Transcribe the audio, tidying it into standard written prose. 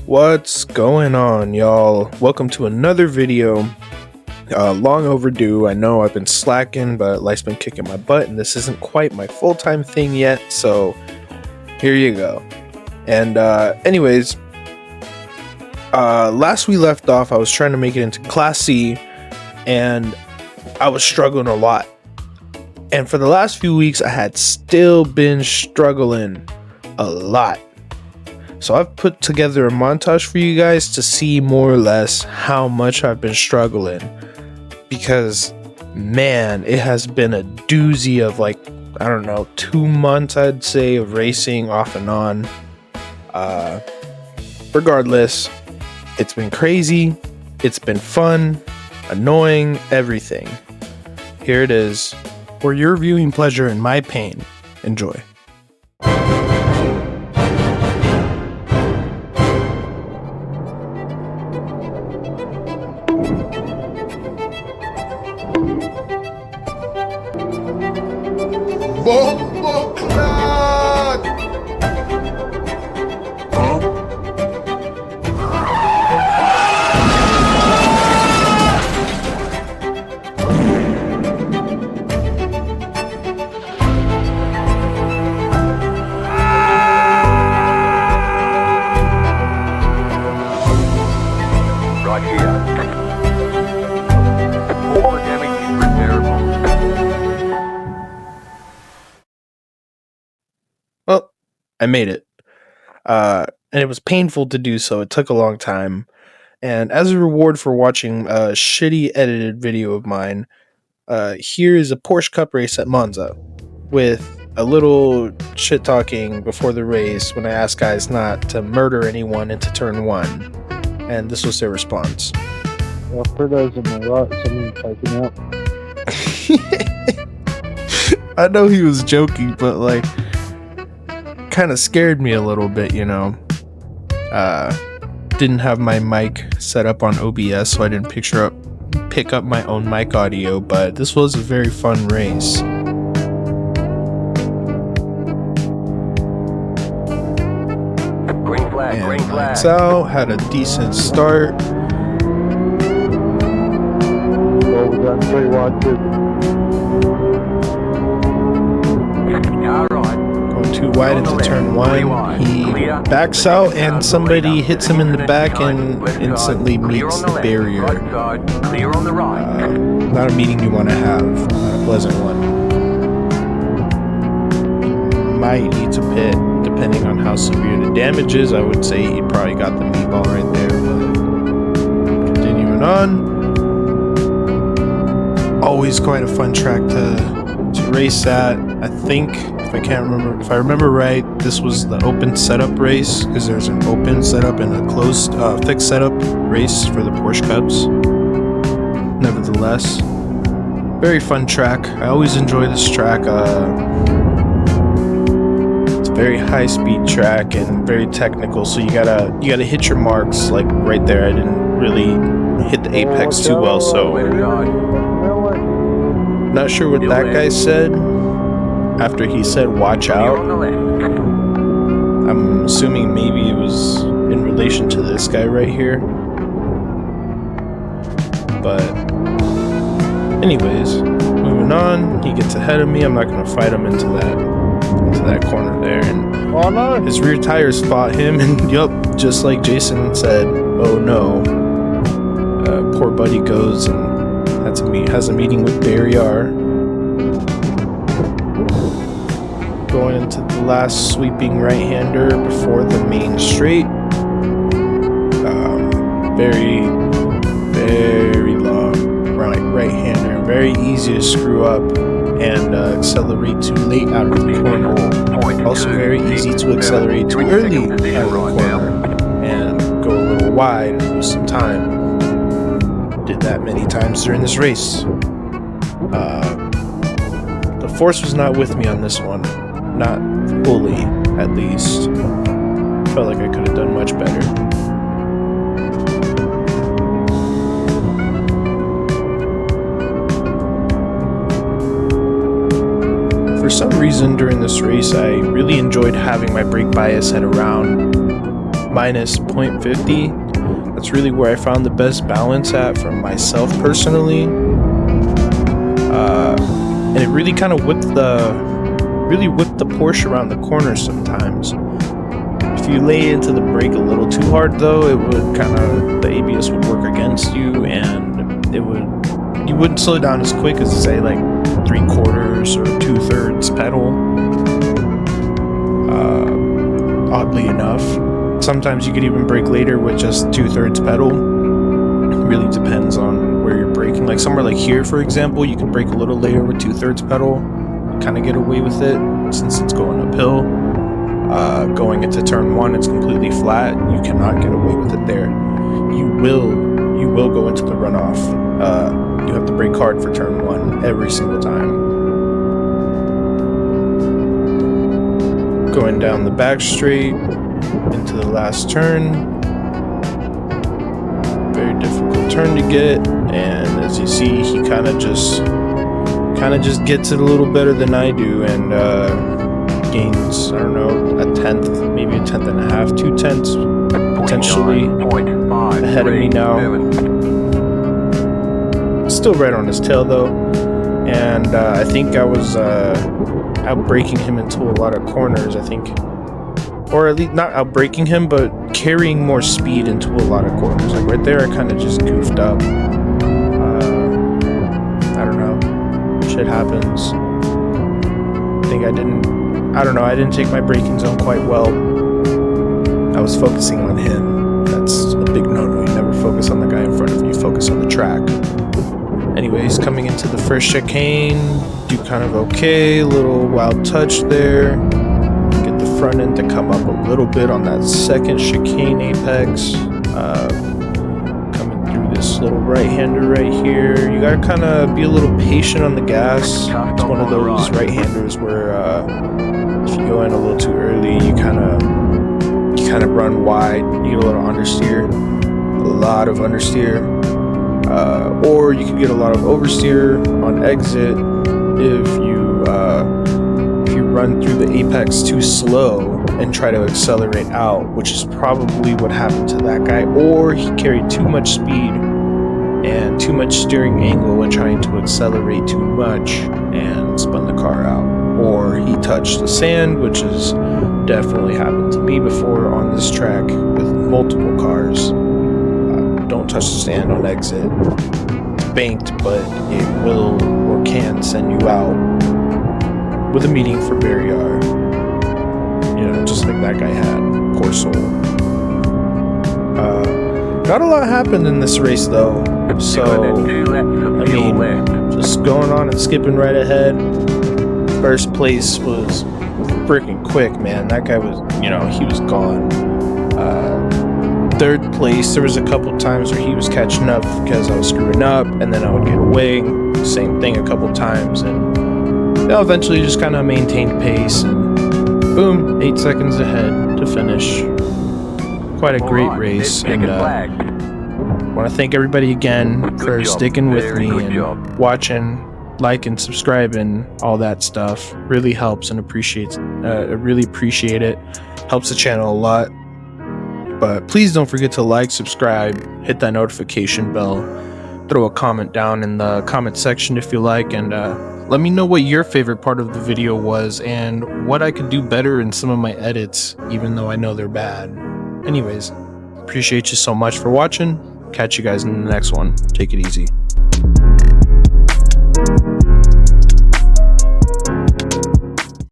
What's going on, y'all? Welcome to another video. Long overdue. I know I've been slacking, but life's been kicking my butt, and this isn't quite my full-time thing yet, so here you go. And anyways, last we left off, I was trying to make it into Class C, and I was struggling a lot. And for the last few weeks, I had still been struggling a lot. So I've put together a montage for you guys to see more or less how much I've been struggling, because man, it has been a doozy of, like, I don't know, 2 months I'd say of racing off and on. Regardless, it's been crazy, it's been fun, annoying, everything. Here it is for your viewing pleasure and my pain. Enjoy. Well, I made it. And it was painful to do so. It took a long time. And as a reward for watching a shitty edited video of mine, here is a Porsche Cup race at Monza with a little shit talking before the race when I asked guys not to murder anyone into turn 1. And this was their response. Well, for those in my right, someone typing out. I know he was joking, but like, kind of scared me a little bit, you know. Didn't have my mic set up on OBS, so I didn't pick up my own mic audio, but this was a very fun race. Green flag, green flag. Lights out, had a decent start. Well, we got 3 watches. Alright. Going too wide into turn 1. He backs out and somebody hits him in the back and instantly meets the barrier. Clear on the right. Not a meeting you want to have, not a pleasant one. Might need to pit depending on how severe the damage is. I would say he probably got the meatball right there, but continuing on. Always quite a fun track to race at. I think, if I remember right, this was the open setup race, because there's an open setup and a closed fixed setup race for the Porsche Cups. Nevertheless, very fun track. I always enjoy this track. It's a very high speed track and very technical, so you gotta hit your marks like right there. I didn't really hit the apex too well, so not sure what that guy said after he said watch out. I'm assuming maybe it was in relation to this guy right here, but anyways, moving on. He gets ahead of me. I'm not gonna fight him into that corner there, and his rear tires fought him, and yup, just like Jason said, oh no, poor buddy goes and has a meeting with Barry R. going into the last sweeping right-hander before the main straight. Very long right-hander, very easy to screw up and accelerate too late out of the corner. Also very easy to accelerate too early out of the corner and go a little wide and lose some time. Did that many times during this race. The force was not with me on this one, not fully at least. Felt like I could have done much better. For some reason during this race, I really enjoyed having my brake bias at around minus 0.50. That's really where I found the best balance at for myself personally. And it really kind of whipped the Porsche around the corner sometimes. If you lay into the brake a little too hard though, it would the ABS would work against you, and you wouldn't slow down as quick as say like 3/4 or 2/3 pedal. Oddly enough, sometimes you could even brake later with just 2/3 pedal. It really depends on where you're braking. Like somewhere like here, for example, you can brake a little later with 2/3 pedal, kind of get away with it since it's going uphill. Going into turn 1, it's completely flat. You cannot get away with it there. You will go into the runoff. You have to brake hard for turn 1 every single time. Going down the back straight into the last turn. Very difficult turn to get, and as you see, he kind of just gets it a little better than I do, and gains, I don't know, a tenth, maybe a tenth and a half, 2 tenths potentially ahead of me now. Still right on his tail though, and I think I was out-braking him into a lot of corners, I think, or at least not out-braking him, but carrying more speed into a lot of corners. Like right there, I kind of just goofed up. I don't know, shit happens. I didn't take my braking zone quite well. I was focusing on him. That's a big no-no. You never focus on the guy in front of you, focus on the track. Anyways, coming into the first chicane, do kind of okay, little wild touch there. Get the front end to come up a little bit on that second chicane apex. Coming through this little right-hander right here. You gotta kind of be a little patient on the gas. It's one of those right-handers where if you go in a little too early, you kind of run wide. You get a little understeer, a lot of understeer. Or you can get a lot of oversteer on exit if you run through the apex too slow and try to accelerate out, which is probably what happened to that guy. Or he carried too much speed and too much steering angle and trying to accelerate too much and spun the car out. Or he touched the sand, which has definitely happened to me before on this track with multiple cars. Don't touch the sand on exit. It's banked, but it will or can send you out with a median for barrier. You know, just like that guy had. Poor soul. Not a lot happened in this race though. So, I mean, just going on and skipping right ahead. First place was freaking quick, man. That guy was, he was gone. Third place, there was a couple times where he was catching up because I was screwing up, and then I would get away. Same thing a couple times, and eventually just kind of maintained pace, and boom, 8 seconds ahead to finish. Quite a great race, and I want to thank everybody again for sticking with me and watching, liking, subscribing, all that stuff. Really helps and I really appreciate it. Helps the channel a lot. But please don't forget to like, subscribe, hit that notification bell, throw a comment down in the comment section if you like, and let me know what your favorite part of the video was and what I could do better in some of my edits, even though I know they're bad. Anyways, appreciate you so much for watching. Catch you guys in the next one. Take it easy.